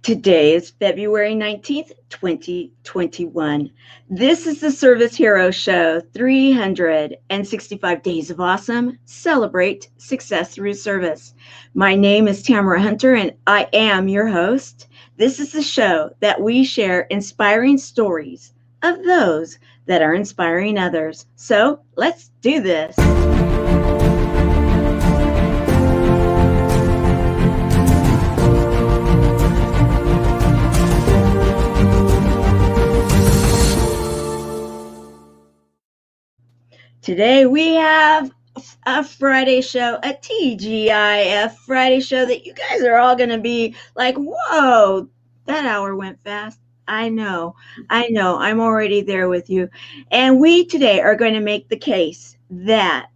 Today is February 19th, 2021. This is the Service Hero Show, 365 Days of Awesome. Celebrate success through service. My name is Tamara Hunter, and I am your host. This is the show that we share inspiring stories of those that are inspiring others. So let's do this. Today we have a Friday show, a TGIF Friday show that you guys are all going to be like, whoa, that hour went fast. I know, I'm already there with you. And we today are going to make the case that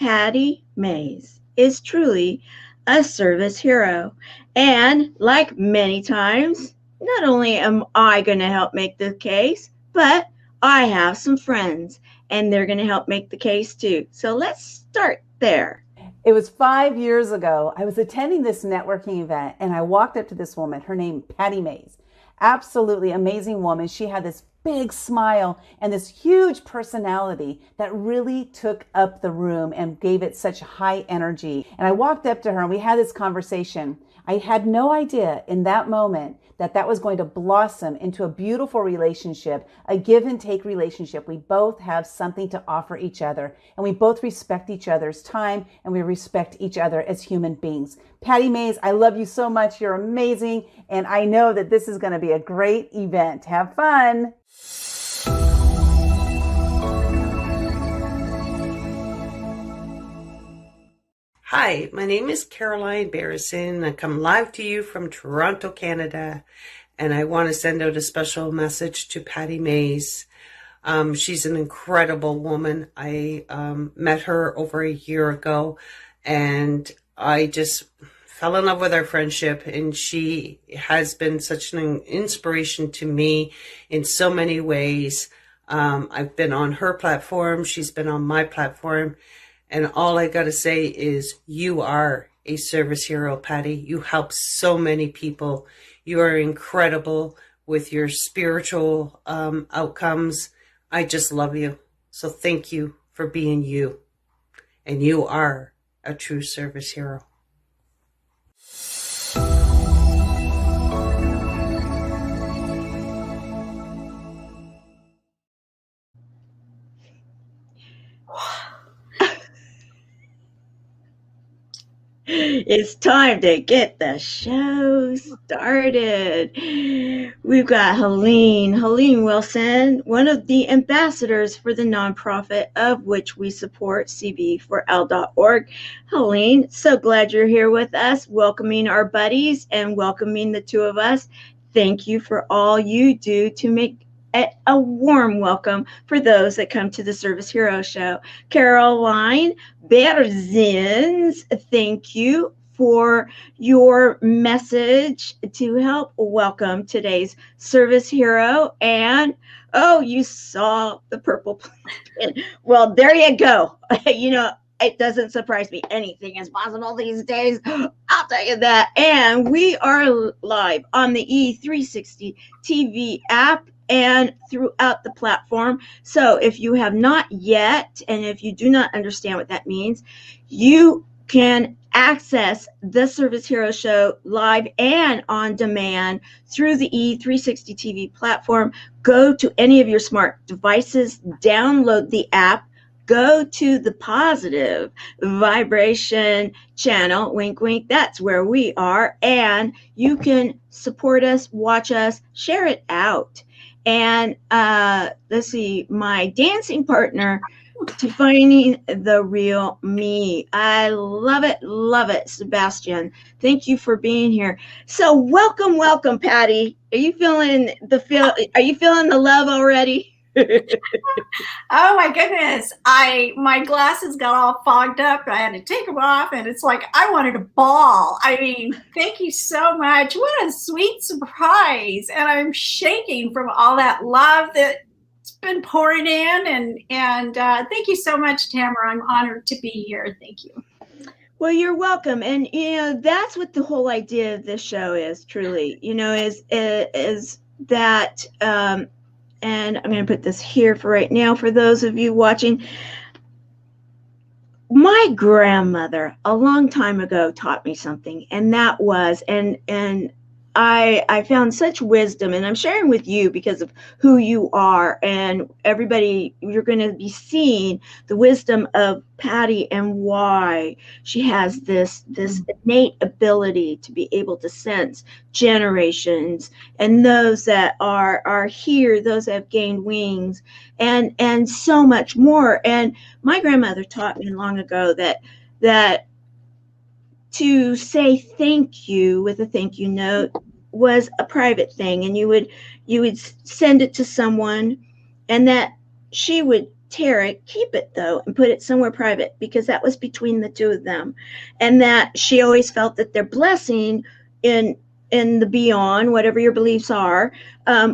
Pati Maez is truly a service hero. And like many times, not only am I going to help make the case, but I have some friends and they're going to help make the case too. So let's start there. It was 5 years ago. I was attending this networking event and I walked up to this woman, her name, Pati Maez. Absolutely amazing woman. She had this big smile and this huge personality that really took up the room and gave it such high energy. And I walked up to her and we had this conversation. I had no idea in that moment that was going to blossom into a beautiful relationship, a give and take relationship. We both have something to offer each other, and we both respect each other's time, and we respect each other as human beings. Pati Maez, I love you so much. You're amazing, and I know that this is going to be a great event. Have fun. Hi, my name is Carolinearrison. I come live to you from Toronto, Canada, and I want to send out a special message to Pati Maez. She's an incredible woman. I met her over a year ago, and I just fell in love with our friendship, and she has been such an inspiration to me in so many ways. I've been on her platform. She's been on my platform. And all I got to say is you are a service hero, Pati. You help so many people. You are incredible with your spiritual outcomes. I just love you. So thank you for being you. And you are a true service hero. It's time to get the show started. We've got Helene Wilson, one of the ambassadors for the nonprofit of which we support, cb4l.org. Helene, so glad you're here with us, welcoming our buddies and welcoming the two of us. Thank you for all you do to make a warm welcome for those that come to the Service Hero Show. Carolinearrison, thank you for your message to help welcome today's service hero. And oh, you saw the purple planet. Well, there you go. You know, it doesn't surprise me. Anything is possible these days. I'll tell you that. And we are live on the E360 TV app and throughout the platform. So if you have not yet, and if you do not understand what that means, you can access the Service Hero Show live and on demand through the E360 TV platform. Go to any of your smart devices, download the app, go to the positive vibration channel, wink, wink, that's where we are, and you can support us, watch us, share it out. And let's see, my dancing partner, Defining the Real Me. I love it, Sebastian. Thank you for being here. So welcome, Pati. Are you feeling the love already? Oh my goodness. My glasses got all fogged up. I had to take them off and it's like I wanted to bawl. I mean, thank you so much. What a sweet surprise. And I'm shaking from all that love that's been pouring in and thank you so much, Tamara. I'm honored to be here. Thank you. Well, you're welcome. And that's what the whole idea of this show is, truly. Is that and I'm going to put this here for right now for those of you watching. My grandmother a long time ago taught me something, and that was and I found such wisdom, and I'm sharing with you because of who you are, and everybody, you're going to be seeing the wisdom of Patti and why she has this innate ability to be able to sense generations and those that are here, those that have gained wings, and so much more. And my grandmother taught me long ago that to say thank you with a thank you note was a private thing, and you would send it to someone, and that she would tear it, keep it though, and put it somewhere private, because that was between the two of them, and that she always felt that their blessing in the beyond, whatever your beliefs are,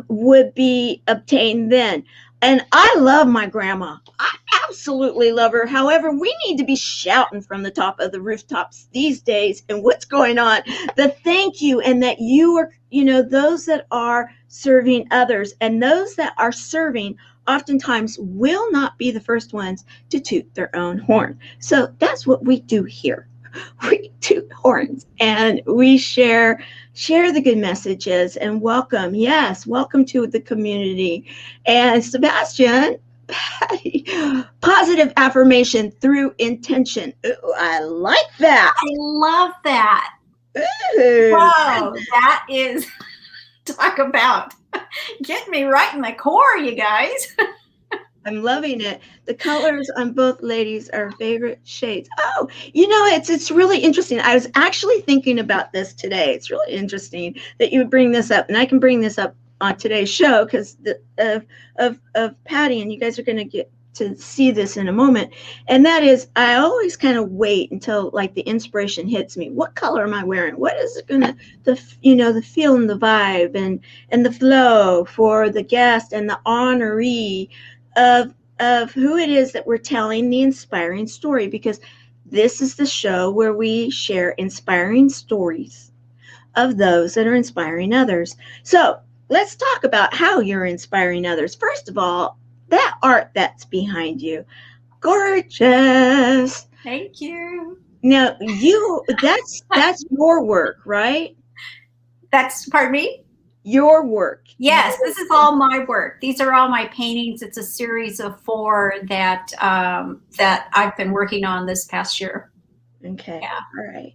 would be obtained then. And I love my grandma. I absolutely love her. However, we need to be shouting from the top of the rooftops these days and what's going on. The thank you, and that you are, those that are serving others, and those that are serving oftentimes will not be the first ones to toot their own horn. So that's what we do here. We toot horns and we share the good messages, and welcome to the community. And Sebastian, Patti, positive affirmation through intention. Ooh, I like that. I love that. Ooh. Whoa, that is, talk about get me right in the core, you guys. I'm loving it. The colors on both ladies are favorite shades. Oh, it's really interesting. I was actually thinking about this today. It's really interesting that you would bring this up, and I can bring this up on today's show because of Patti, and you guys are going to get to see this in a moment. And that is, I always kind of wait until like the inspiration hits me. What color am I wearing? What is it going to, the feel and the vibe and the flow for the guest and the honoree of who it is that we're telling the inspiring story, because this is the show where we share inspiring stories of those that are inspiring others. So let's talk about how you're inspiring others. First of all, that art that's behind you, gorgeous. Thank you. Now that's your work, right? That's, pardon me? Your work. Yes, this is all my work. These are all my paintings. It's a series of 4 that that I've been working on this past year. Okay. Yeah. All right.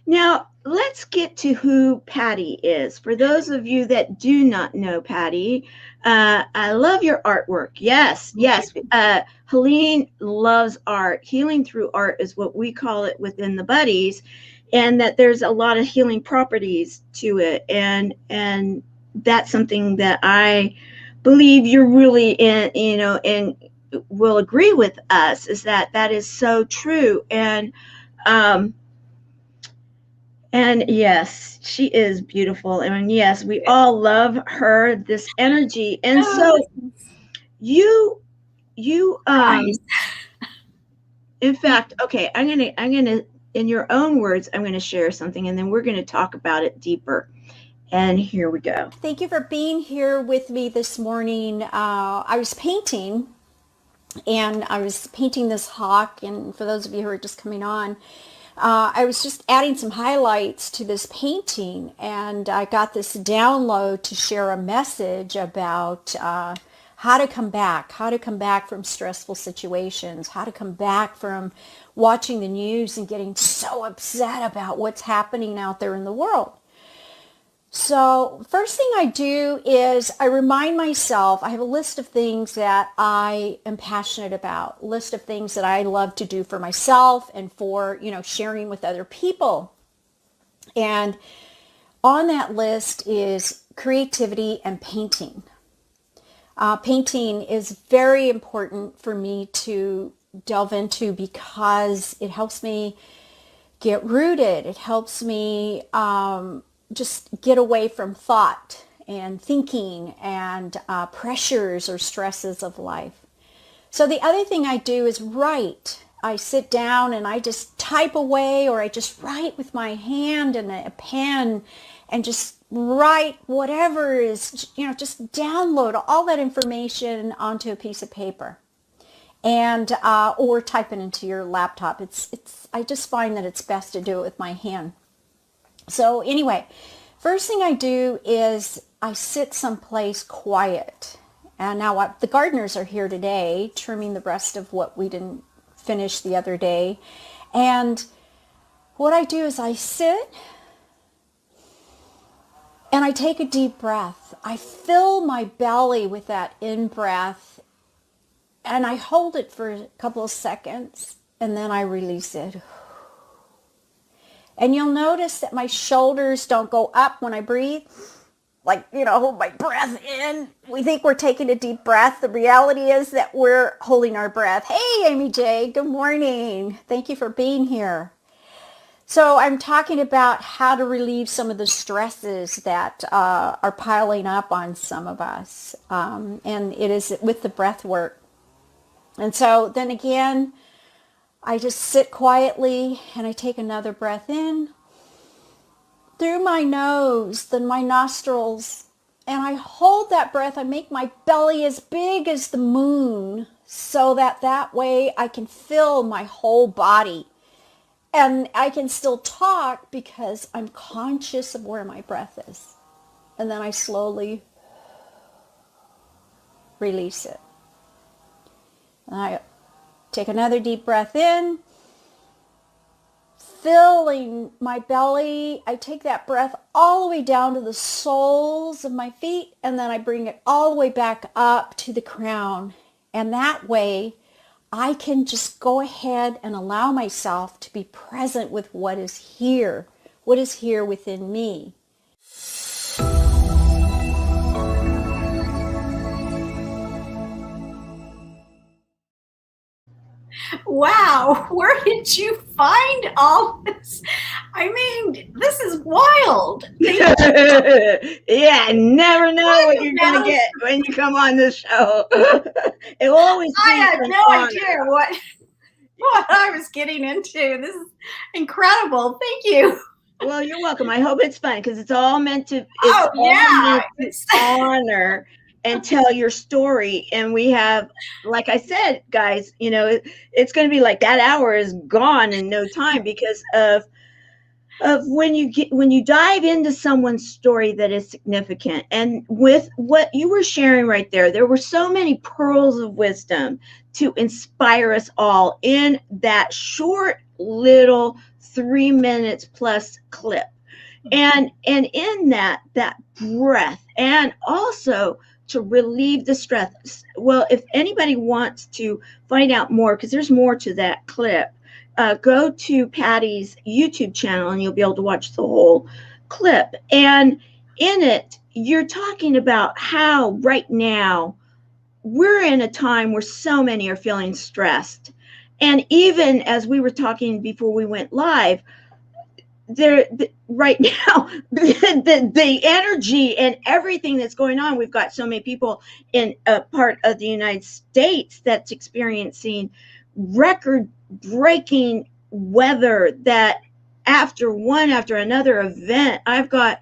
Now let's get to who Patti is. For those of you that do not know Patti, I love your artwork. Yes. Helene loves art. Healing through art is what we call it within the buddies, and that there's a lot of healing properties to it, and that's something that I believe you're really in, and will agree with us, is that is so true. And yes, she is beautiful. And yes, we all love her, this energy. And so you Nice. in fact, okay, I'm gonna in your own words, I'm gonna share something, and then we're gonna talk about it deeper. And here we go. Thank you for being here with me this morning. I was painting, and I was painting this hawk. And for those of you who are just coming on, I was just adding some highlights to this painting, and I got this download to share a message about how to come back from stressful situations, how to come back from watching the news and getting so upset about what's happening out there in the world. So first thing I do is I remind myself, I have a list of things that I am passionate about, a list of things that I love to do for myself and for, sharing with other people. And on that list is creativity and painting. Painting is very important for me to delve into because it helps me get rooted. It helps me just get away from thought and thinking and pressures or stresses of life. So the other thing I do is write. I sit down and I just type away, or I just write with my hand and a pen and just write whatever is, just download all that information onto a piece of paper, and or type it into your laptop. I just find that it's best to do it with my hand. So anyway, first thing I do is I sit someplace quiet. And now the gardeners are here today, trimming the rest of what we didn't finish the other day. And what I do is I sit and I take a deep breath. I fill my belly with that in-breath, and I hold it for a couple of seconds, and then I release it. And you'll notice that my shoulders don't go up when I breathe. Like, hold my breath in. We think we're taking a deep breath. The reality is that we're holding our breath. Hey, Amy J, good morning. Thank you for being here. So I'm talking about how to relieve some of the stresses that are piling up on some of us. And it is with the breath work. And so then again, I just sit quietly and I take another breath in through my nose, then my nostrils, and I hold that breath. I make my belly as big as the moon so that way I can fill my whole body. And I can still talk because I'm conscious of where my breath is. And then I slowly release it. And I take another deep breath in, filling my belly. I take that breath all the way down to the soles of my feet, and then I bring it all the way back up to the crown. And that way, I can just go ahead and allow myself to be present with what is here within me. Wow, where did you find all this? I mean, this is wild. Yeah, never know what you're going to get when you come on this show. It will always be I had no honor. idea what I was getting into. This is incredible. Thank you. Well, you're welcome. I hope it's fun because it's all meant to honor and tell your story. And we have, like I said, guys, it's going to be like that hour is gone in no time because of when you dive into someone's story that is significant. And with what you were sharing right there were so many pearls of wisdom to inspire us all in that short little 3 minutes plus clip. And in that breath, and also to relieve the stress. Well, if anybody wants to find out more, because there's more to that clip, go to Patty's YouTube channel and you'll be able to watch the whole clip. And in it, you're talking about how right now we're in a time where so many are feeling stressed. And even as we were talking before we went live, right now, the energy and everything that's going on, we've got so many people in a part of the United States that's experiencing record-breaking weather that after another event, I've got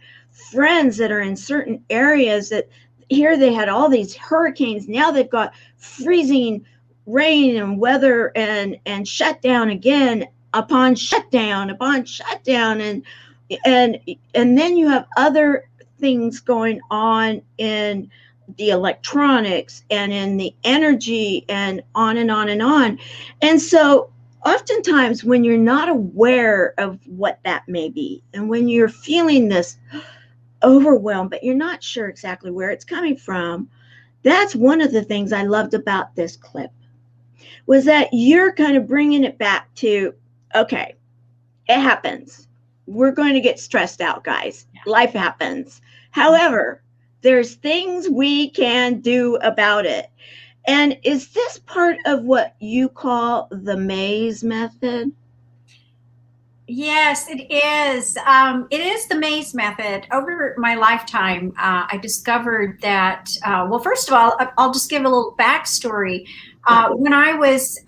friends that are in certain areas that here they had all these hurricanes. Now they've got freezing rain and weather and shutdown again upon shutdown, and then you have other things going on in the electronics and in the energy and on and on and on. And so oftentimes when you're not aware of what that may be, and when you're feeling this overwhelm, but you're not sure exactly where it's coming from, that's one of the things I loved about this clip, was that you're kind of bringing it back to, okay, it happens. We're going to get stressed out, guys. Life happens. However, there's things we can do about it. And is this part of what you call the Maez method? Yes, it is. It is the Maez method. Over my lifetime, I discovered that, well, first of all, I'll just give a little backstory. When I was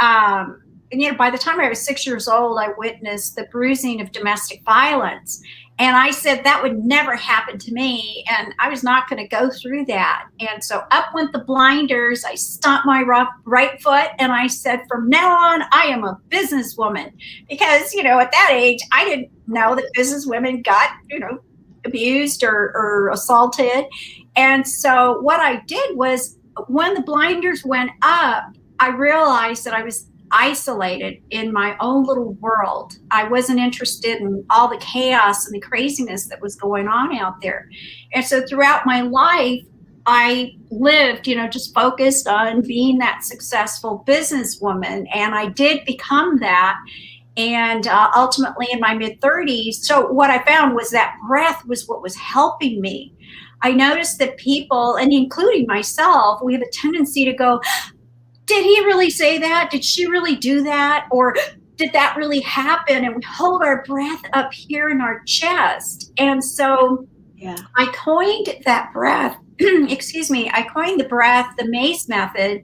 by the time I was 6 years old, I witnessed the bruising of domestic violence. And I said that would never happen to me, and I was not going to go through that. And so up went the blinders. I stomped my right foot, and I said, from now on, I am a businesswoman. Because, at that age, I didn't know that businesswomen got, abused or assaulted. And so what I did was, when the blinders went up, I realized that I was isolated in my own little world. I wasn't interested in all the chaos and the craziness that was going on out there. And so throughout my life, I lived, just focused on being that successful businesswoman. And I did become that. And ultimately in my mid-30s, so what I found was that breath was what was helping me. I noticed that people, and including myself, we have a tendency to go, did he really say that? Did she really do that? Or did that really happen? And we hold our breath up here in our chest. And so I coined that breath, I coined the breath, the Maez method,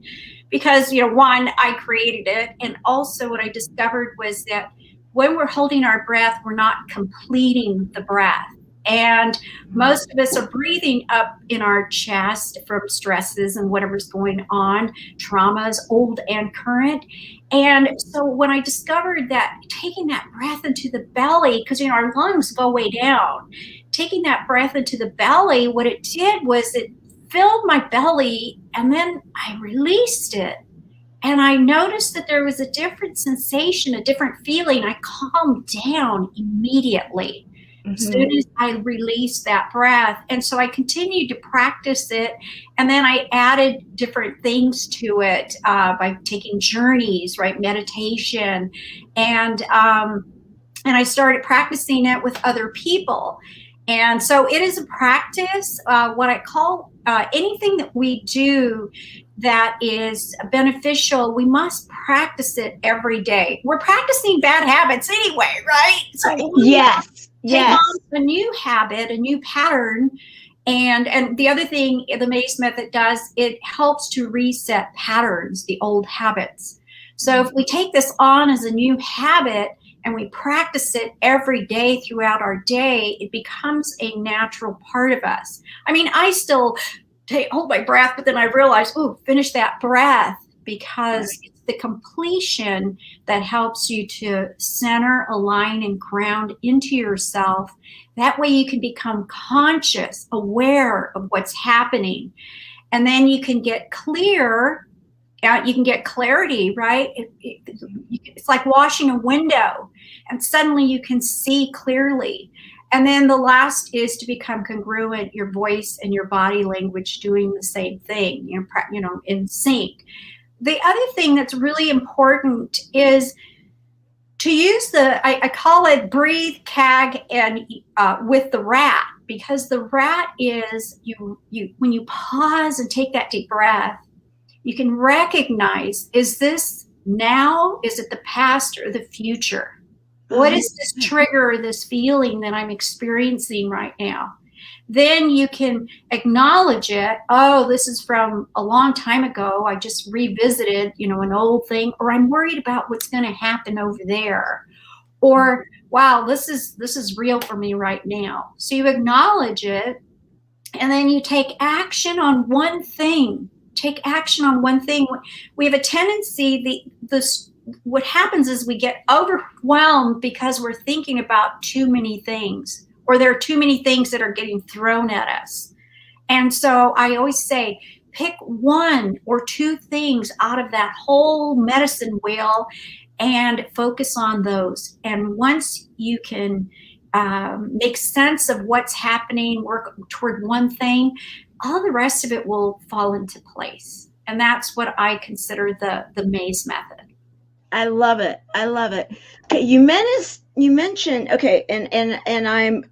because, one, I created it. And also what I discovered was that when we're holding our breath, we're not completing the breath. And most of us are breathing up in our chest from stresses and whatever's going on, traumas, old and current. And so when I discovered that taking that breath into the belly, because our lungs go way down, taking that breath into the belly, what it did was it filled my belly, and then I released it. And I noticed that there was a different sensation, a different feeling. I calmed down immediately. As soon as I released that breath. And so I continued to practice it. And then I added different things to it by taking journeys, right? Meditation. And I started practicing it with other people. And so it is a practice, what I call anything that we do that is beneficial, we must practice it every day. We're practicing bad habits anyway, right? So yes. Take on a new habit, a new pattern. And the other thing the Maez method does, it helps to reset patterns, the old habits. So if we take this on as a new habit and we practice it every day throughout our day, it becomes a natural part of us. I mean, I still hold my breath, but then I realize, finish that breath, because it's the completion that helps you to center, align, and ground into yourself. That way you can become conscious, aware of what's happening. And then you can get clear. You can get clarity, right? It's like washing a window, and suddenly you can see clearly. And then the last is to become congruent, your voice and your body language doing the same thing, in sync. The other thing that's really important is to use I call it breathe, CAG, and with the rat, because the rat is when you pause and take that deep breath, you can recognize, is this now? Is it the past or the future? What is this trigger, this feeling that I'm experiencing right now? Then you can acknowledge it. Oh, this is from a long time ago. I just revisited, an old thing, or I'm worried about what's going to happen over there. Or, wow, this is real for me right now. So you acknowledge it, and then you take action on one thing. Take action on one thing. We have a tendency, what happens is we get overwhelmed because we're thinking about too many things, or there are too many things that are getting thrown at us. And so I always say, pick one or two things out of that whole medicine wheel and focus on those. And once you can make sense of what's happening, work toward one thing, all the rest of it will fall into place. And that's what I consider the Maez method. I love it. I love it. Okay, you mentioned, okay, and I'm,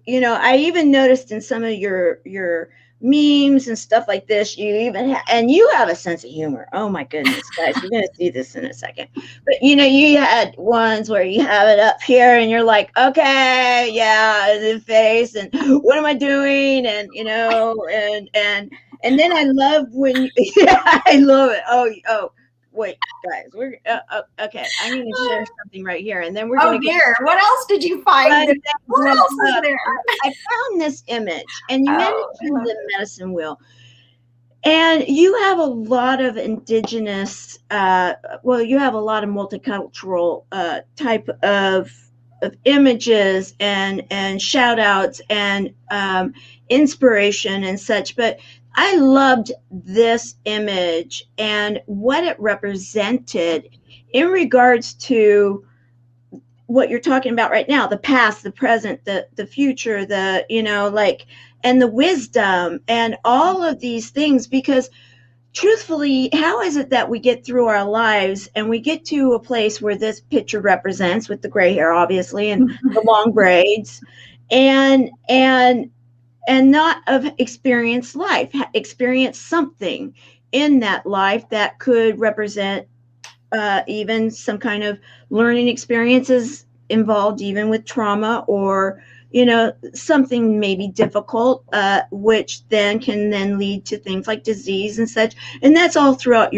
I even noticed in some of your memes and stuff like this, you have a sense of humor. Oh my goodness, guys, you're gonna see this in a second. But you had ones where you have it up here and you're like, okay, yeah, the face, and what am I doing? And and then I love when I love it. Oh, wait, guys, we're okay. I'm going to share something right here, and then we're Oh going to get. dear, what else did you find? What else is there? I found this image, and you mentioned Oh, the medicine wheel. And you have a lot of indigenous, you have a lot of multicultural type of images and shout outs and inspiration and such. But I loved this image and what it represented in regards to what you're talking about right now, the past, the present, the future, and the wisdom and all of these things. Because truthfully, how is it that we get through our lives and we get to a place where this picture represents, with the gray hair obviously and the long braids, and not of experienced life, experience something in that life that could represent even some kind of learning experiences involved, even with trauma or something maybe difficult, which then can then lead to things like disease and such. And that's all throughout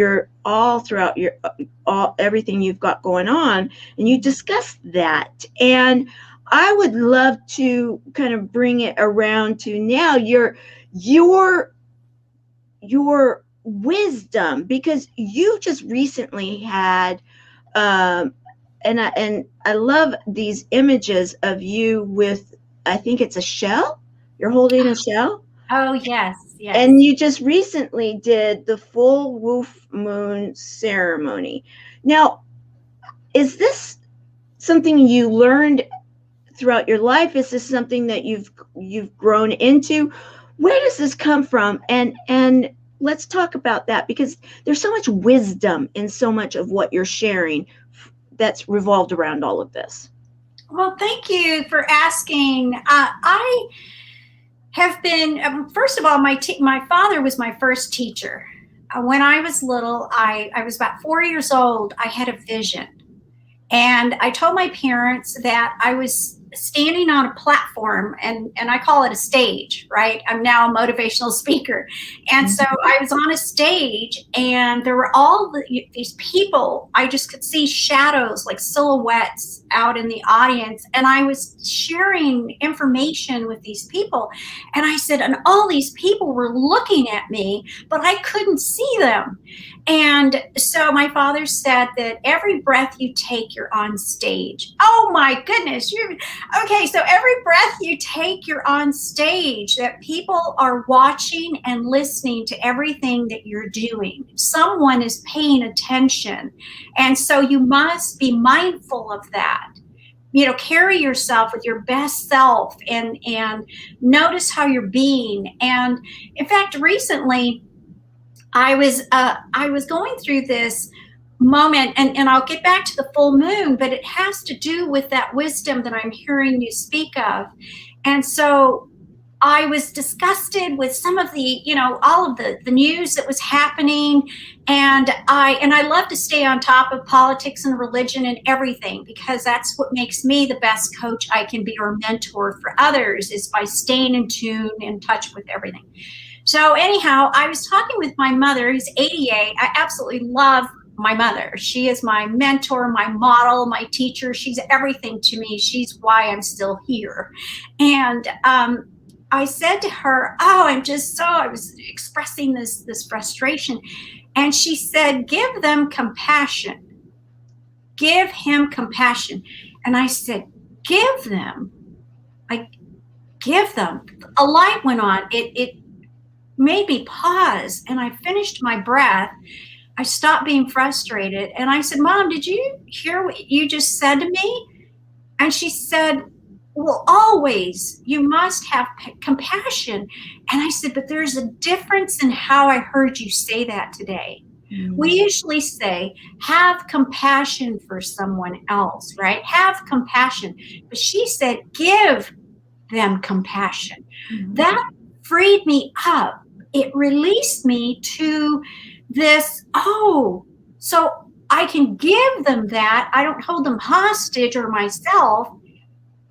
everything you've got going on, and you discussed that. And I would love to kind of bring it around to now your wisdom, because you just recently had and I love these images of you with, I think it's a shell. You're holding a shell. Oh yes. And you just recently did the full Wolf Moon ceremony. Now, is this something you learned throughout your life? Is this something that you've grown into? Where does this come from? And let's talk about that, because there's so much wisdom in so much of what you're sharing that's revolved around all of this. Well, thank you for asking. I have been, first of all, my father was my first teacher. When I was little, I was about 4 years old, I had a vision. And I told my parents that I was standing on a platform, and I call it a stage, right? I'm now a motivational speaker. And so I was on a stage, and there were all these people. I just could see shadows, like silhouettes out in the audience. And I was sharing information with these people. And I said, and all these people were looking at me, but I couldn't see them. And so my father said that every breath you take, you're on stage. Oh my goodness. Okay, so every breath you take, you're on stage, that people are watching and listening to everything that you're doing. Someone is paying attention. And so you must be mindful of that. Carry yourself with your best self and notice how you're being. And in fact, recently, I was going through this moment, and I'll get back to the full moon, but it has to do with that wisdom that I'm hearing you speak of. And so I was disgusted with some of the, all of the news that was happening. And I love to stay on top of politics and religion and everything, because that's what makes me the best coach I can be, or mentor for others, is by staying in tune, in touch with everything. So anyhow, I was talking with my mother, who's 88. I absolutely love my mother. She is my mentor, my model, my teacher. She's everything to me. She's why I'm still here. And I said to her, I was expressing this frustration. And she said, give them compassion. Give him compassion. And I said, give them. Give them. A light went on. It made me pause, and I finished my breath. I stopped being frustrated, and I said, Mom, did you hear what you just said to me? And she said, well, always you must have compassion. And I said, but there's a difference in how I heard you say that today. Mm-hmm. We usually say, have compassion for someone else, right? Have compassion. But she said, give them compassion. Mm-hmm. That freed me up. It released me to this, so I can give them that. I don't hold them hostage or myself,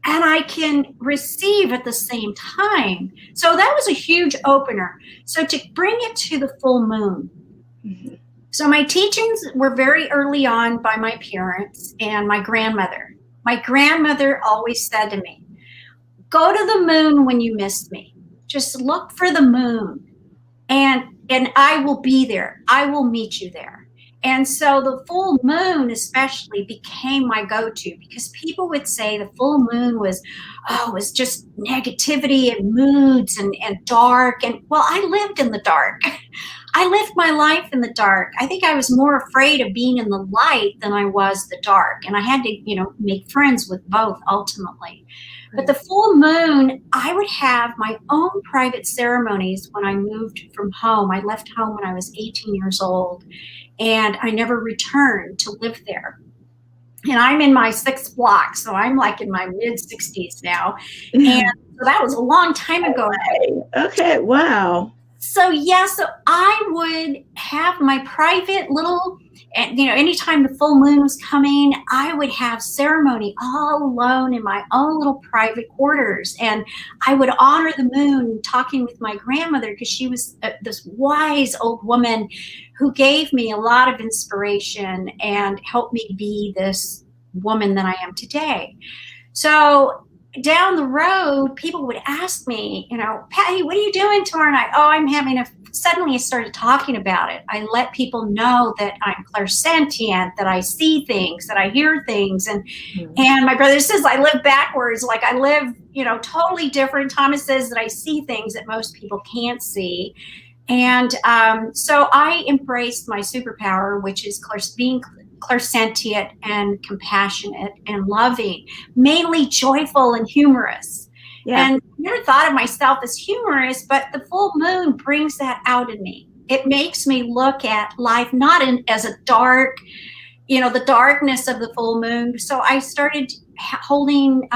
and I can receive at the same time. So that was a huge opener. So to bring it to the full moon, mm-hmm. So my teachings were very early on by my parents and my grandmother. My grandmother always said to me, go to the moon when you miss me. Just look for the moon and I will be there. I will meet you there. And so the full moon especially became my go-to, because people would say the full moon was just negativity and moods and dark. And well, I lived in the dark. I lived my life in the dark. I think I was more afraid of being in the light than I was the dark. And I had to, make friends with both ultimately. But the full moon, I would have my own private ceremonies when I moved from home. I left home when I was 18 years old, and I never returned to live there. And I'm in my 6th block, so I'm like in my mid-60s now. And so that was a long time ago. Okay, wow. So so I would have my private little, anytime the full moon was coming, I would have ceremony all alone in my own little private quarters. And I would honor the moon, talking with my grandmother, because she was this wise old woman who gave me a lot of inspiration and helped me be this woman that I am today. So down the road, people would ask me, Patty, what are you doing tomorrow night? Oh, I'm having suddenly I started talking about it. I let people know that I'm clairsentient, that I see things, that I hear things. And my brother says I live backwards. Like I live, totally different. Thomas says that I see things that most people can't see. And so I embraced my superpower, which is being clairsentient and compassionate and loving, mainly joyful and humorous. Yeah. And I never thought of myself as humorous, but the full moon brings that out in me. It makes me look at life not as a dark, the darkness of the full moon. So I started holding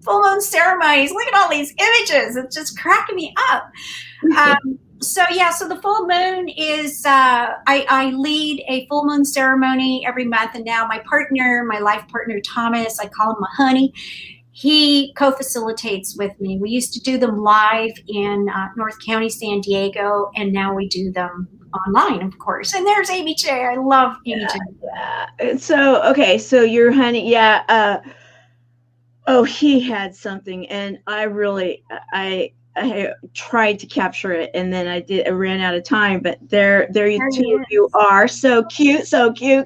full moon ceremonies. Look at all these images. It's just cracking me up. So the full moon is, I lead a full moon ceremony every month. And now my life partner, Thomas, I call him my honey, he co-facilitates with me. We used to do them live in North County, San Diego, and now we do them online, of course. And there's Amy J. I love Amy J. Yeah. So your honey, he had something, and I tried to capture it, and then I ran out of time, but there you two of you are. So cute,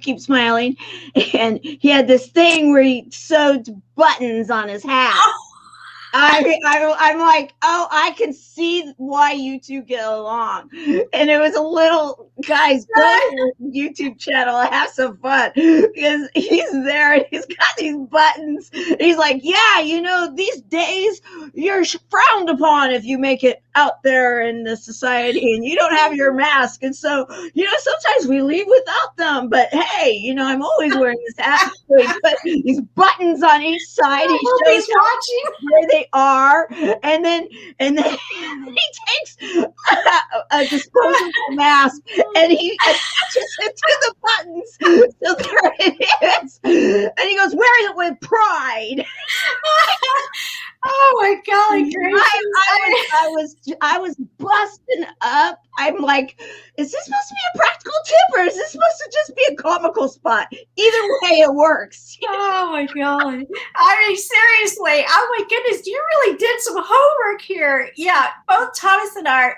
keep smiling. And he had this thing where he sewed buttons on his hat. I'm like, I can see why you two get along. And it was a little, guys, go to your YouTube channel, have some fun, because he's there and he's got these buttons. He's like, these days you're frowned upon if you make it out there in the society and you don't have your mask. And so, sometimes we leave without them, but hey, I'm always wearing this hat. So he put these buttons on each side. He shows watching where they are, and then he takes a disposable mask and he attaches it to the buttons. So there it is, and he goes, wearing it with pride. Oh my golly gracious! I was busting up. I'm like, is this supposed to be a practical tip, or is this supposed to just be a comical spot? Either way, it works. Oh my God! I mean, seriously. Oh my goodness! You really did some homework here. Yeah, both Thomas and I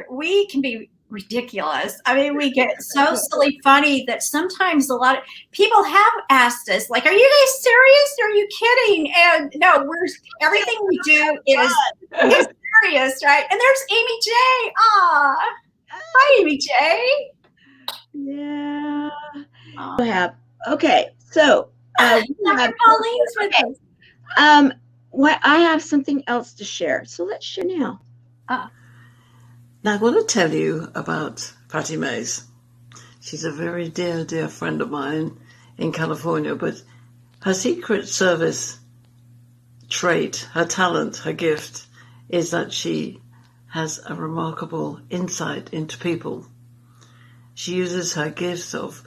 we can be ridiculous. I mean, we get so silly funny that sometimes a lot of people have asked us, like, are you guys serious? Or are you kidding? And no, everything we do is serious, right? And there's Amy J. Hi, Amy J. Yeah. Okay, so Pauline's with us. I have something else to share, so let's share now. Now, I want to tell you about Pati Maez. She's a very dear, dear friend of mine in California, but her secret service trait, her talent, her gift, is that she has a remarkable insight into people. She uses her gifts of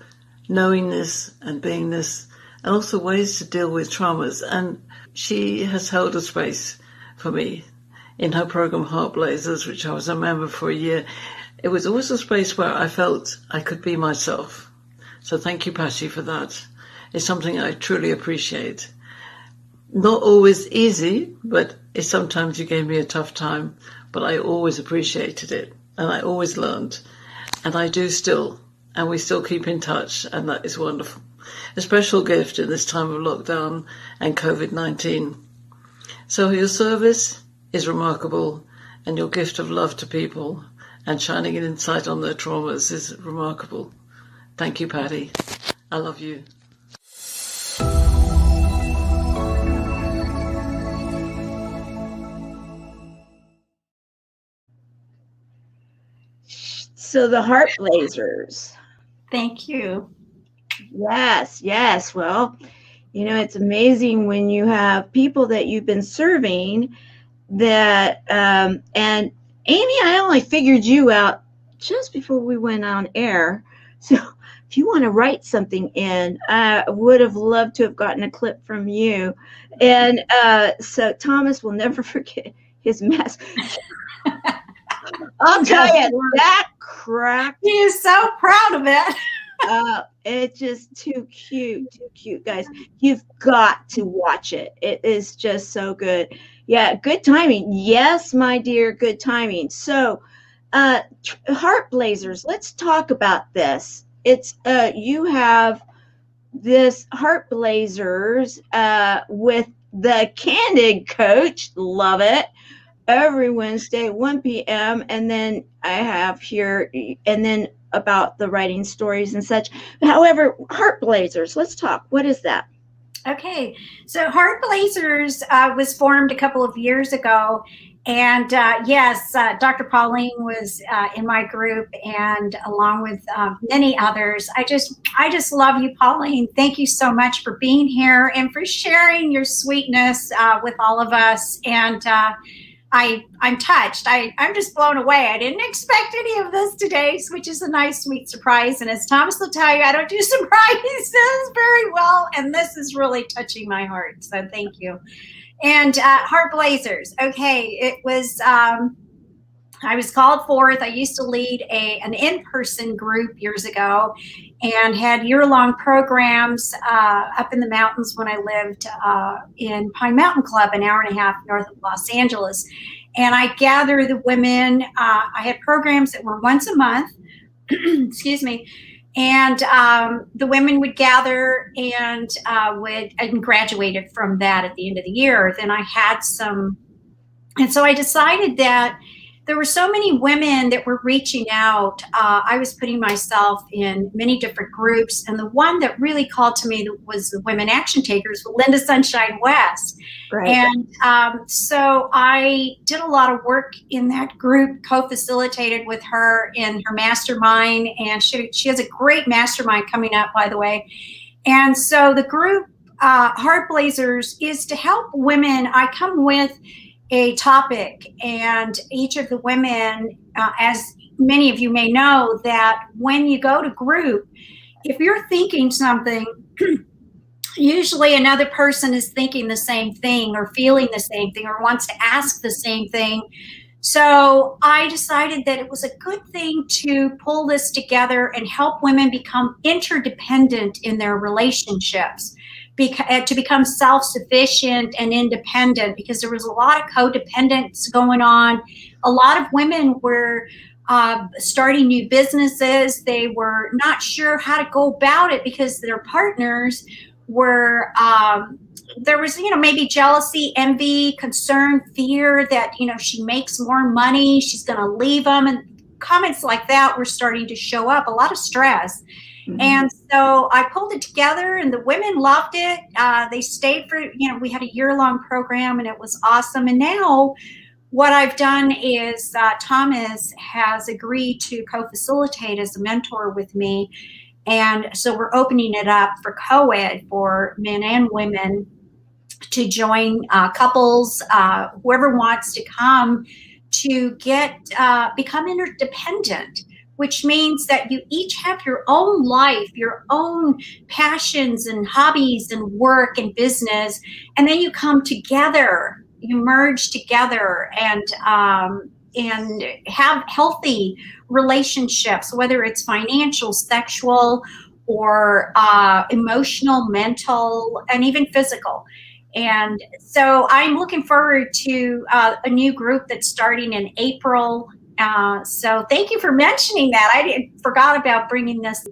knowingness and beingness, and also ways to deal with traumas, and she has held a space for me in her program Heart Blazers, which I was a member for a year, it was always a space where I felt I could be myself. So thank you, Patti, for that. It's something I truly appreciate. Not always easy, but sometimes you gave me a tough time, but I always appreciated it, and I always learned, and I do still, and we still keep in touch, and that is wonderful. A special gift in this time of lockdown and COVID-19. So your service is remarkable, and your gift of love to people and shining an insight on their traumas is remarkable. Thank you, Patti. I love you. So the Heart Blazers. Thank you. Yes. Well, it's amazing when you have people that you've been serving that, and Amy, I only figured you out just before we went on air. So if you want to write something in, I would have loved to have gotten a clip from you. And so Thomas will never forget his mess. I'll tell you, that cracked. He is so proud of it. It's just too cute, guys. You've got to watch it. It is just so good. Yeah, good timing. Yes, my dear, good timing. So, Heart Blazers, let's talk about this. It's you have this Heart Blazers with the Candid coach. Love it. Every Wednesday, 1 p.m. And then I have here, and then about the writing stories and such. However, Heart Blazers, let's talk. What is that? Okay, so Heart Blazers was formed a couple of years ago. And yes, Dr. Pauline was in my group, and along with many others. I just love you, Pauline. Thank you so much for being here and for sharing your sweetness with all of us. And I'm touched. I'm just blown away. I didn't expect any of this today, which is a nice, sweet surprise. And as Thomas will tell you, I don't do surprises very well. And this is really touching my heart. So thank you. And Heart Blazers. Okay, it was, I was called forth. I used to lead an in-person group years ago and had year-long programs up in the mountains when I lived in Pine Mountain Club, an hour and a half north of Los Angeles. And I gathered the women. I had programs that were once a month, excuse me, and the women would gather and graduated from that at the end of the year. Then I had some, and so I decided that there were so many women that were reaching out. I was putting myself in many different groups, and the one that really called to me was the Women Action Takers with Linda Sunshine West. Right. And so I did a lot of work in that group, co-facilitated with her in her mastermind, and she has a great mastermind coming up, by the way. And so the group, Heart Blazers, is to help women. I come with a topic, and each of the women, as many of you may know, that when you go to group, if you're thinking something, usually another person is thinking the same thing or feeling the same thing or wants to ask the same thing. So I decided that it was a good thing to pull this together and help women become interdependent in their relationships, to become self-sufficient and independent, because there was a lot of codependence going on. A lot of women were starting new businesses. They were not sure how to go about it because their partners were, there was, maybe jealousy, envy, concern, fear that, she makes more money, she's going to leave them. And comments like that were starting to show up, a lot of stress. Mm-hmm. And so I pulled it together, and the women loved it. They stayed for, we had a year-long program, and it was awesome. And now what I've done is Thomas has agreed to co-facilitate as a mentor with me. And so we're opening it up for co-ed for men and women to join couples, whoever wants to come to become interdependent, which means that you each have your own life, your own passions and hobbies and work and business, and then you come together merge together and have healthy relationships, whether it's financial, sexual, or emotional, mental, and even physical. And so I'm looking forward to a new group that's starting in April. So thank you for mentioning that. I forgot about bringing this.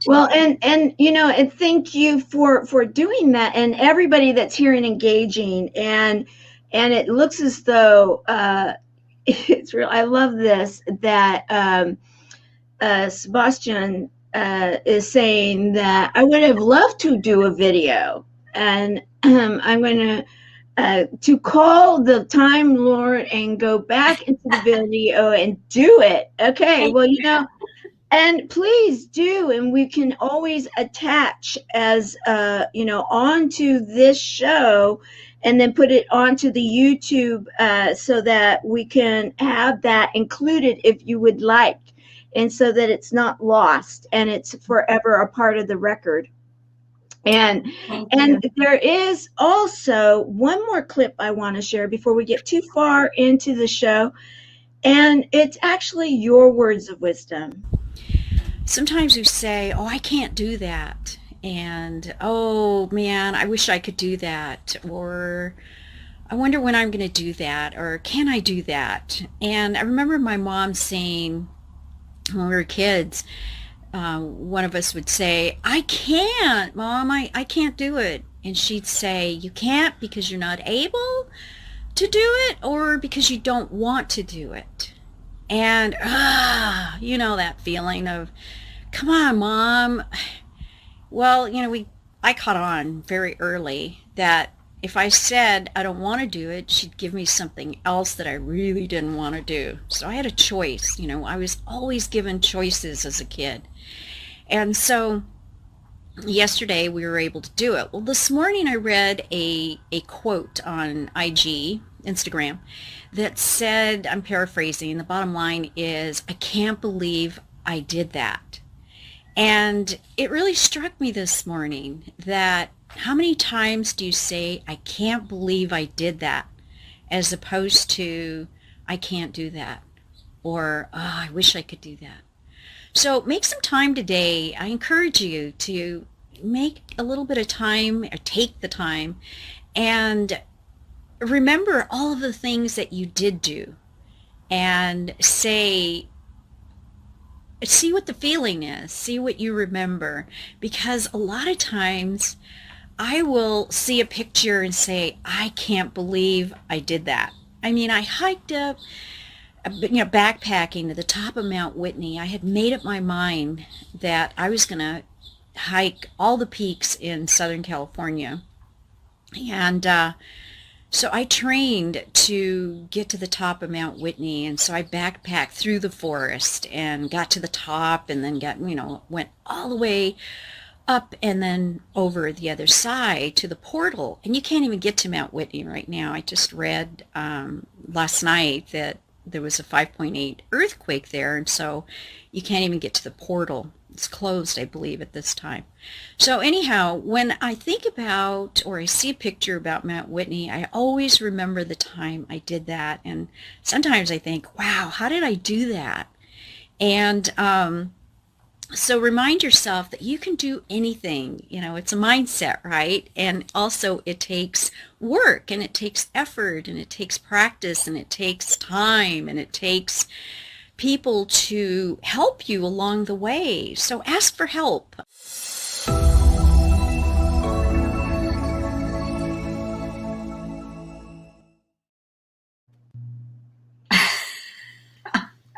Well, and and thank you for doing that, and everybody that's here and engaging, and it looks as though it's real. I love this that Sebastian is saying that I would have loved to do a video, and I'm going to call the Time Lord and go back into the video and do it. Okay, well, and please do, and we can always attach as onto this show, and then put it onto the YouTube so that we can have that included if you would like, and so that it's not lost and it's forever a part of the record. And there is also one more clip I want to share before we get too far into the show, and it's actually your words of wisdom. Sometimes you say, oh, I can't do that. And, oh, man, I wish I could do that. Or, I wonder when I'm going to do that. Or, can I do that? And I remember my mom saying, when we were kids, one of us would say, I can't, Mom, I can't do it. And she'd say, you can't because you're not able to do it, or because you don't want to do it. And, that feeling of, come on, Mom. Well, I caught on very early that if I said I don't want to do it, she'd give me something else that I really didn't want to do. So I had a choice. I was always given choices as a kid. And so yesterday we were able to do it. Well, this morning I read a quote on Instagram, that said, I'm paraphrasing, the bottom line is, I can't believe I did that. And it really struck me this morning that how many times do you say, I can't believe I did that, as opposed to, I can't do that, or, oh, I wish I could do that. So make some time today. I encourage you to make a little bit of time, or take the time, and remember all of the things that you did do, and see what the feeling is, see what you remember, because a lot of times I will see a picture and say, I can't believe I did that. I mean, I hiked up, backpacking to the top of Mount Whitney. I had made up my mind that I was going to hike all the peaks in Southern California. And so I trained to get to the top of Mount Whitney, and so I backpacked through the forest and got to the top, and then went all the way up and then over the other side to the portal. And you can't even get to Mount Whitney right now. I just read last night that there was a 5.8 earthquake there, and so you can't even get to the portal. It's closed, I believe, at this time. So anyhow, when I think about, or I see a picture about Mount Whitney, I always remember the time I did that. And sometimes I think, wow, how did I do that? And so remind yourself that you can do anything. It's a mindset, right? And also it takes work, and it takes effort, and it takes practice, and it takes time, and it takes people to help you along the way. So ask for help.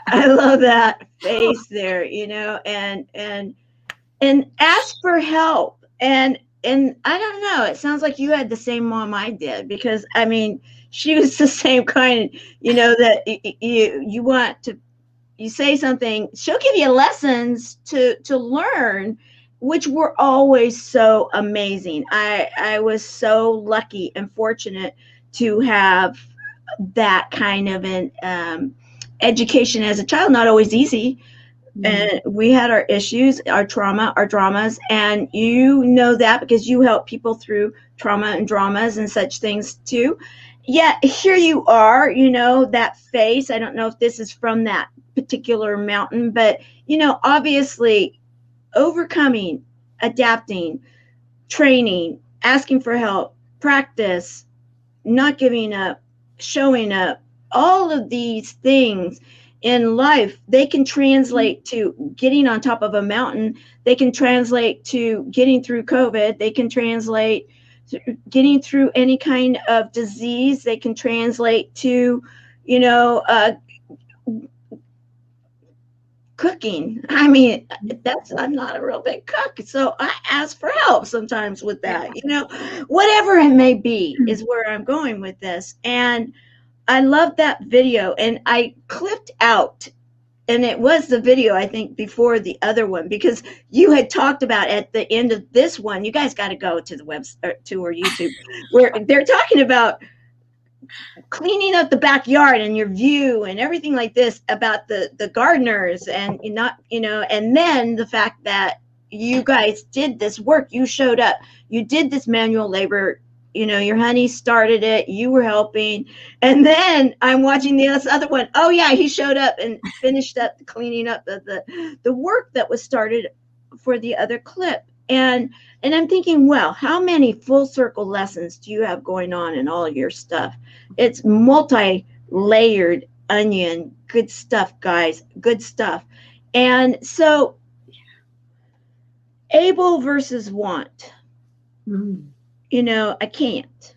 I love that face there, and ask for help. And I don't know, it sounds like you had the same mom I did, because I mean, she was the same kind, that you want to, you say something, she'll give you lessons to learn, which were always so amazing. I was so lucky and fortunate to have that kind of an education as a child. Not always easy. And we had our issues, our trauma, our dramas, and that because you help people through trauma and dramas and such things too. yeah, here you are, that face. I don't know if this is from that particular mountain, but, obviously overcoming, adapting, training, asking for help, practice, not giving up, showing up, all of these things in life, they can translate to getting on top of a mountain. They can translate to getting through COVID. They can translate to getting through any kind of disease. They can translate to, cooking. I mean, I'm not a real big cook, so I ask for help sometimes with that. Whatever it may be is where I'm going with this. And I love that video, and I clipped out, and it was the video, I think, before the other one, because you had talked about at the end of this one, you guys got to go to the website or YouTube, where they're talking about cleaning up the backyard and your view and everything like this, about the gardeners, and and then the fact that you guys did this work. You showed up, you did this manual labor, your honey started it, you were helping, and then I'm watching this other one. Oh yeah, he showed up and finished up cleaning up the work that was started for the other clip. And I'm thinking, well, how many full circle lessons do you have going on in all your stuff? It's multi-layered onion. Good stuff, guys. Good stuff. And so, able versus want. I can't.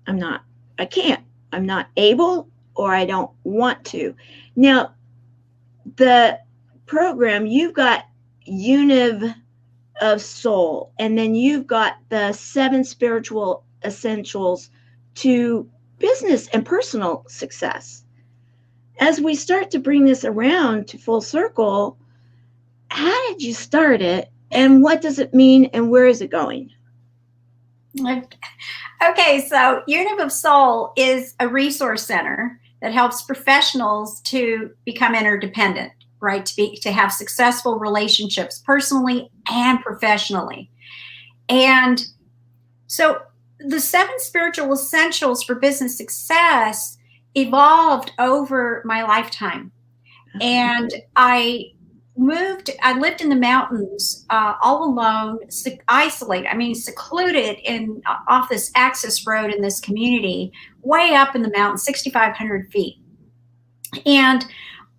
I can't. I'm not able, or I don't want to. Now, the program, you've got UNIV of soul, and then you've got the 7 spiritual essentials to business and personal success. As we start to bring this around to full circle, how did you start it, and what does it mean, and where is it going? Okay, so UNIV of Soul is a resource center that helps professionals to become interdependent, right? To have successful relationships personally and professionally. And so the 7 spiritual essentials for business success evolved over my lifetime. And I lived in the mountains all alone, isolated, secluded off this access road in this community, way up in the mountains, 6,500 feet. And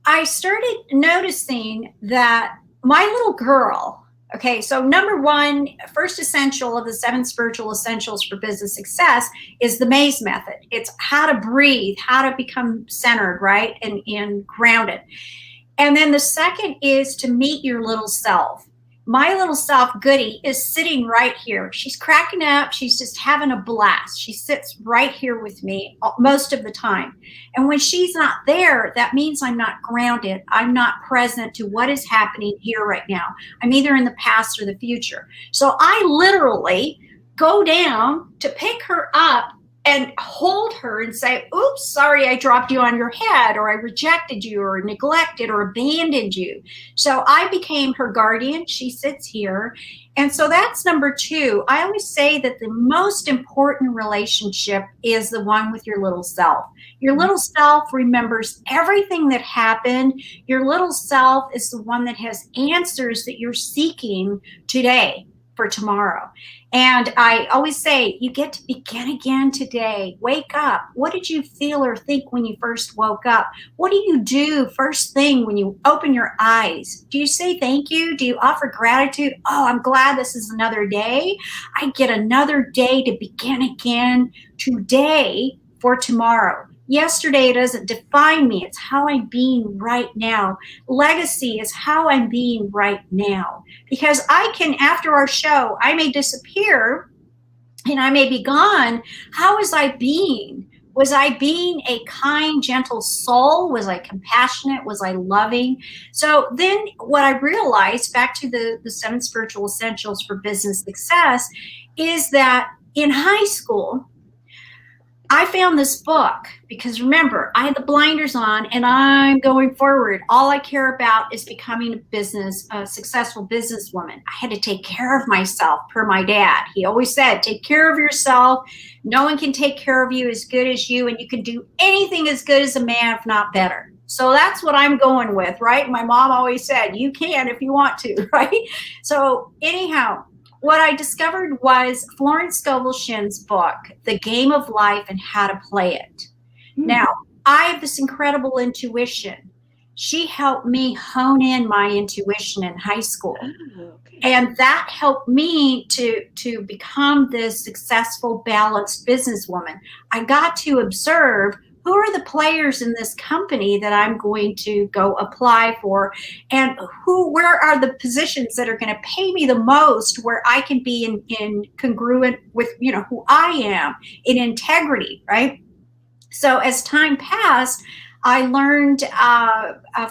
I started noticing that my little girl, okay, so number 1, first essential of the 7 spiritual essentials for business success is the Maez method. It's how to breathe, how to become centered, right, and grounded. And then the second is to meet your little self. My little self, Goody, is sitting right here. She's cracking up. She's just having a blast. She sits right here with me most of the time. And when she's not there, that means I'm not grounded. I'm not present to what is happening here right now. I'm either in the past or the future. So I literally go down to pick her up and hold her and say, oops, sorry, I dropped you on your head, or I rejected you, or neglected, or abandoned you. So I became her guardian. She sits here. And so that's number 2. I always say that the most important relationship is the one with your little self. Your little self remembers everything that happened. Your little self is the one that has answers that you're seeking today for tomorrow. And I always say, you get to begin again today. Wake up. What did you feel or think when you first woke up? What do you do first thing when you open your eyes? Do you say thank you? Do you offer gratitude? Oh, I'm glad this is another day. I get another day to begin again today for tomorrow. Yesterday doesn't define me. It's how I'm being right now. Legacy is how I'm being right now. Because I can, after our show, I may disappear and I may be gone. How was I being? Was I being a kind, gentle soul? Was I compassionate? Was I loving? So then what I realized, back to the 7 spiritual essentials for business success, is that in high school, I found this book because remember, I had the blinders on and I'm going forward. All I care about is becoming a successful businesswoman. I had to take care of myself per my dad. He always said, take care of yourself. No one can take care of you as good as you, and you can do anything as good as a man, if not better. So that's what I'm going with, right? My mom always said, you can if you want to, right? So anyhow, what I discovered was Florence Scovel Shinn's book, The Game of Life and How to Play It. Now, I have this incredible intuition. She helped me hone in my intuition in high school. And that helped me to become this successful, balanced businesswoman. I got to observe who are the players in this company that I'm going to go apply for, and where are the positions that are going to pay me the most, where I can be in congruent with, who I am, in integrity, right? So as time passed, I learned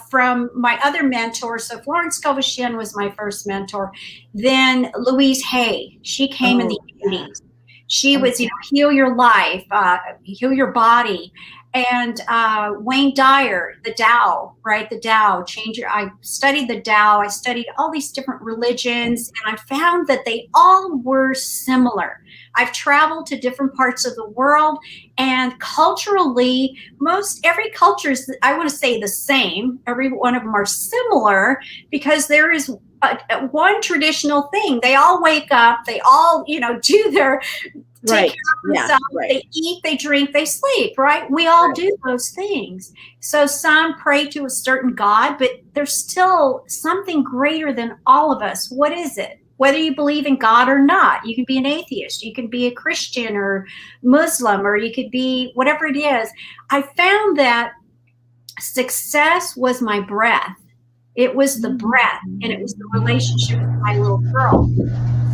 from my other mentors. So Florence Scovel Shinn was my first mentor. Then Louise Hay, she came in the 80s. She was, heal your life, heal your body. And Wayne Dyer, the Tao, right? The Tao, I studied the Tao. I studied all these different religions, and I found that they all were similar. I've traveled to different parts of the world, and culturally, every culture is, I want to say, the same. Every one of them are similar because there is one traditional thing. They all wake up, they all, do their take care of themselves. They eat, they drink, they sleep, right? We all do those things. So some pray to a certain God, but there's still something greater than all of us. What is it? Whether you believe in God or not, you can be an atheist, you can be a Christian or Muslim, or you could be whatever it is. I found that success was my breath. It was the breath, and it was the relationship with my little girl.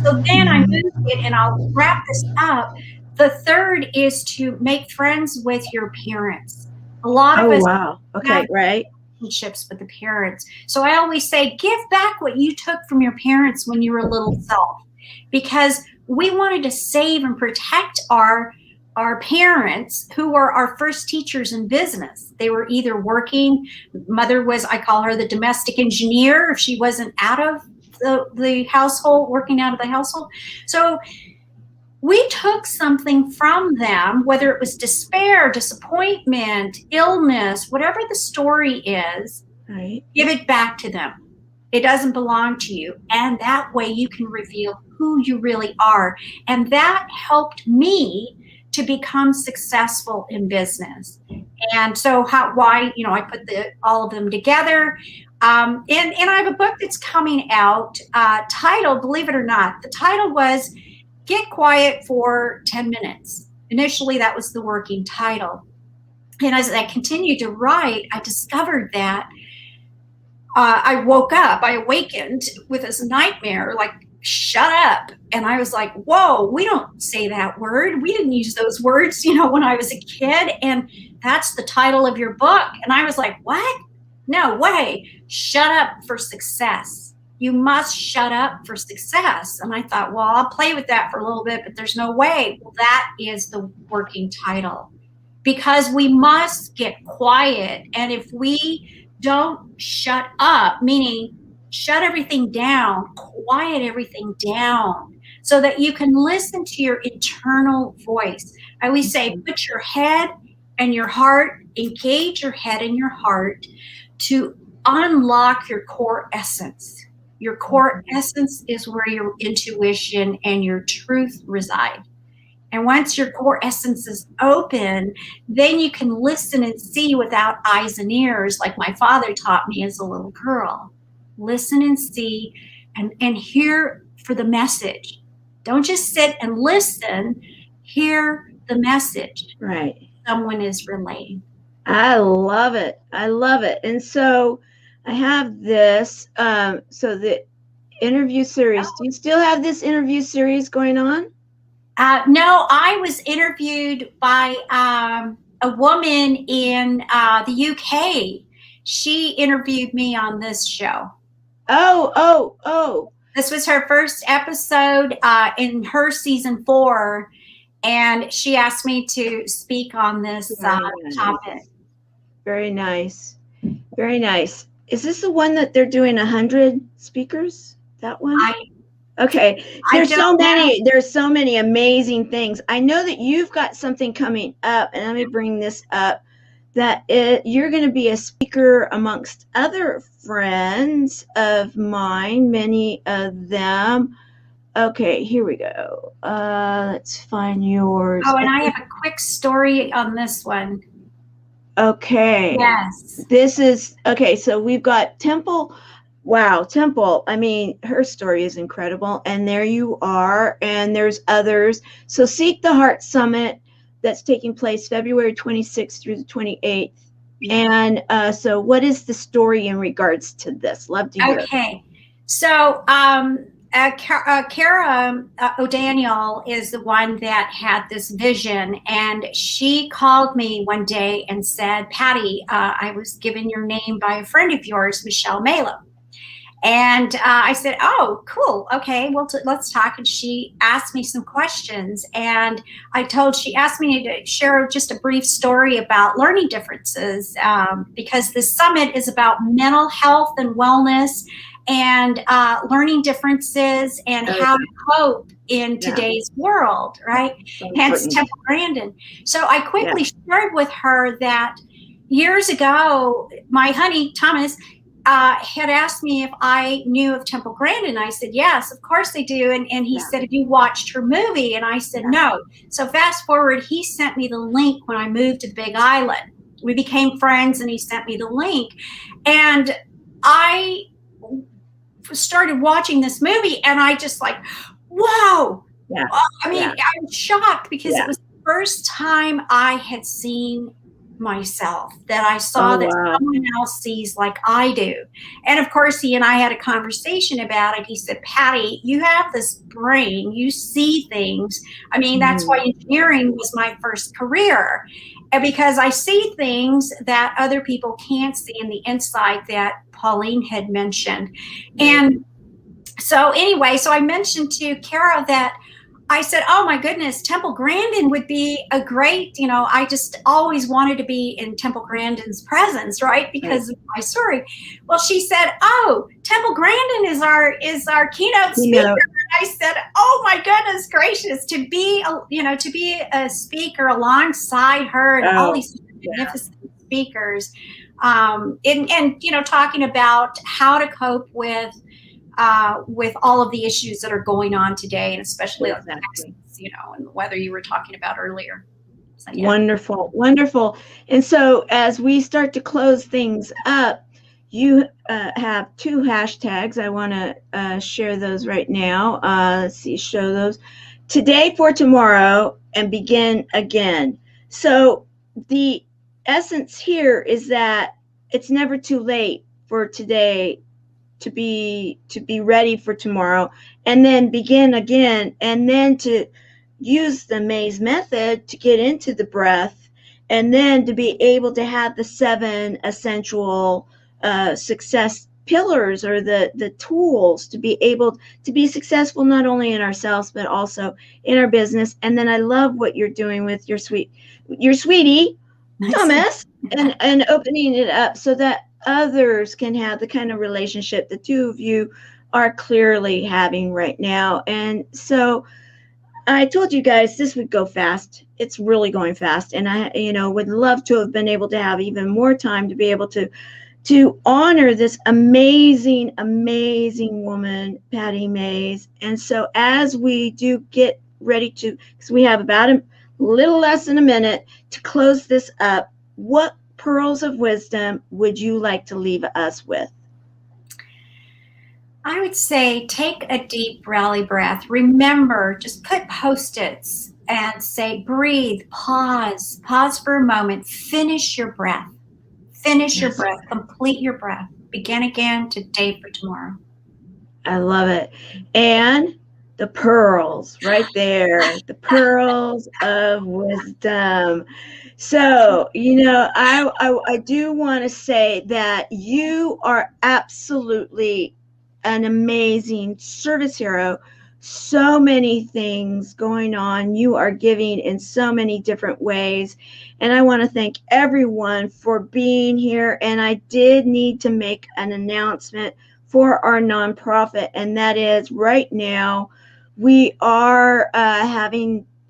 So then I moved it, and I'll wrap this up. The third is to make friends with your parents. A lot of us have relationships with the parents. So I always say, give back what you took from your parents when you were a little self, because we wanted to save and protect our parents, who were our first teachers in business. They were either working, mother was, I call her the domestic engineer, if she wasn't out of the household, working out of the household. So we took something from them, whether it was despair, disappointment, illness, whatever the story is, give it back to them. It doesn't belong to you. And that way you can reveal who you really are. And that helped me to become successful in business. And so I put all of them together. And I have a book that's coming out, titled, believe it or not, the title was Get Quiet for 10 Minutes. Initially, that was the working title. And as I continued to write, I discovered that I awakened with this nightmare, like, shut up. And I was like, whoa, we don't say that word. We didn't use those words, when I was a kid. And that's the title of your book. And I was like, what? No way. Shut up for success. You must shut up for success. And I thought, well, I'll play with that for a little bit, but there's no way. Well, that is the working title, because we must get quiet. And if we don't shut up, meaning shut everything down, quiet everything down, so that you can listen to your internal voice. I always say, put your head and your heart, engage your head and your heart to unlock your core essence. Your core essence is where your intuition and your truth reside. And once your core essence is open, then you can listen and see without eyes and ears, like my father taught me as a little girl. Listen and see and hear for the message. Don't just sit and listen. Hear the message. Right. Someone is relaying. I love it. I love it. And so I have this. So the interview series. Do you still have this interview series going on? No, I was interviewed by a woman in the UK. She interviewed me on this show. Oh. This was her first episode in her season 4. and she asked me to speak on this topic. Very nice. Very nice. Is this the one that they're doing 100 speakers? That one? Okay. There's so many amazing things. I know that you've got something coming up, and let me bring this up, that you're going to be a speaker amongst other friends of mine, many of them. Okay, here we go. Let's find yours. Oh, and I have a quick story on this one. Okay. Yes. This is, okay, so we've got Temple. Wow, Temple. I mean, her story is incredible. And there you are. And there's others. So Seek the Heart Summit that's taking place February 26th through the 28th. And so what is the story in regards to this? Love to hear. Okay. So Kara O'Daniel is the one that had this vision, and she called me one day and said, Patti, I was given your name by a friend of yours, Michelle Malo. And I said, oh, cool. Okay, well, let's talk. And she asked me some questions, and she asked me to share just a brief story about learning differences, because this summit is about mental health and wellness and learning differences and how to cope in today's world, right? Hence Temple Grandin. So I quickly shared with her that years ago, my honey, Thomas, had asked me if I knew of Temple Grandin. I said, yes, of course I do. And he said, have you watched her movie? And I said, no. So fast forward, he sent me the link when I moved to the Big Island. We became friends, and he sent me the link. And I started watching this movie, and I just like, whoa. Yeah. I mean, I was shocked because it was the first time I had seen myself, that I saw that someone else sees like I do. And of course, he and I had a conversation about it. He said, Patti, you have this brain, you see things. I mean, that's why engineering was my first career. And because I see things that other people can't see in the inside that Pauline had mentioned. And so anyway, so I mentioned to Kara that I said, oh my goodness, Temple Grandin would be a great, I just always wanted to be in Temple Grandin's presence, right? Because of my story. Well, she said, oh, Temple Grandin is our keynote speaker. And I said, oh my goodness gracious, to be a speaker alongside her and all these magnificent speakers, and talking about how to cope with all of the issues that are going on today, and especially Texas, and the weather you were talking about earlier. So, Wonderful, wonderful. And so as we start to close things up, you have 2 hashtags. I want to share those right now. Let's see, show those. Today for tomorrow and begin again. So the essence here is that it's never too late for today to be ready for tomorrow, and then begin again, and then to use the Maez method to get into the breath, and then to be able to have the 7 essential success pillars, or the tools to be able to be successful not only in ourselves but also in our business. And then I love what you're doing with your sweetie Thomas, and opening it up so that others can have the kind of relationship the 2 of you are clearly having right now. And so I told you guys this would go fast. It's really going fast. And I, would love to have been able to have even more time to be able to honor this amazing, amazing woman, Pati Maez. And so as we do get ready to, because we have about a little less than a minute to close this up, what pearls of wisdom would you like to leave us with? I would say take a deep rally breath. Remember, just put Post-its and say, breathe, pause for a moment, finish your breath, complete your breath, begin again today for tomorrow. I love it. And the pearls right there, the pearls of wisdom. So, I do want to say that you are absolutely an amazing service hero so many things going on. You are giving in so many different ways. And I want to thank everyone for being here. And I did need to make an announcement for our nonprofit, and that is right now we are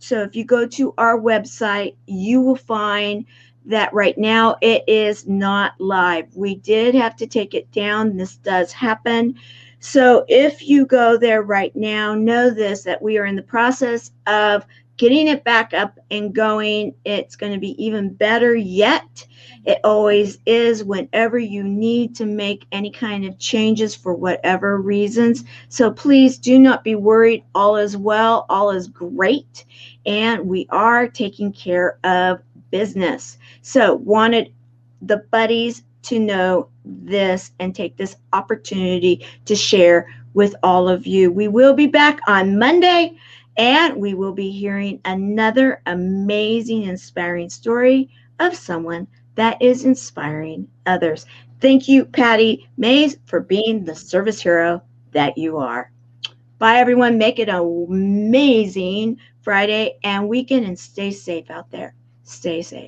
so if you go to our website, you will find that right now it is not live. We did have to take it down. This does happen. So if you go there right now, know this, that we are in the process of getting it back up and going. It's going to be even better yet. It always is whenever you need to make any kind of changes for whatever reasons. So please do not be worried. All is well. All is great. And we are taking care of business. So wanted the buddies to know this and take this opportunity to share with all of you. We will be back on Monday, and we will be hearing another amazing, inspiring story of someone that is inspiring others. Thank you, Pati Maez, for being the service hero that you are. Bye, everyone. Make it an amazing Friday and weekend, and stay safe out there. Stay safe.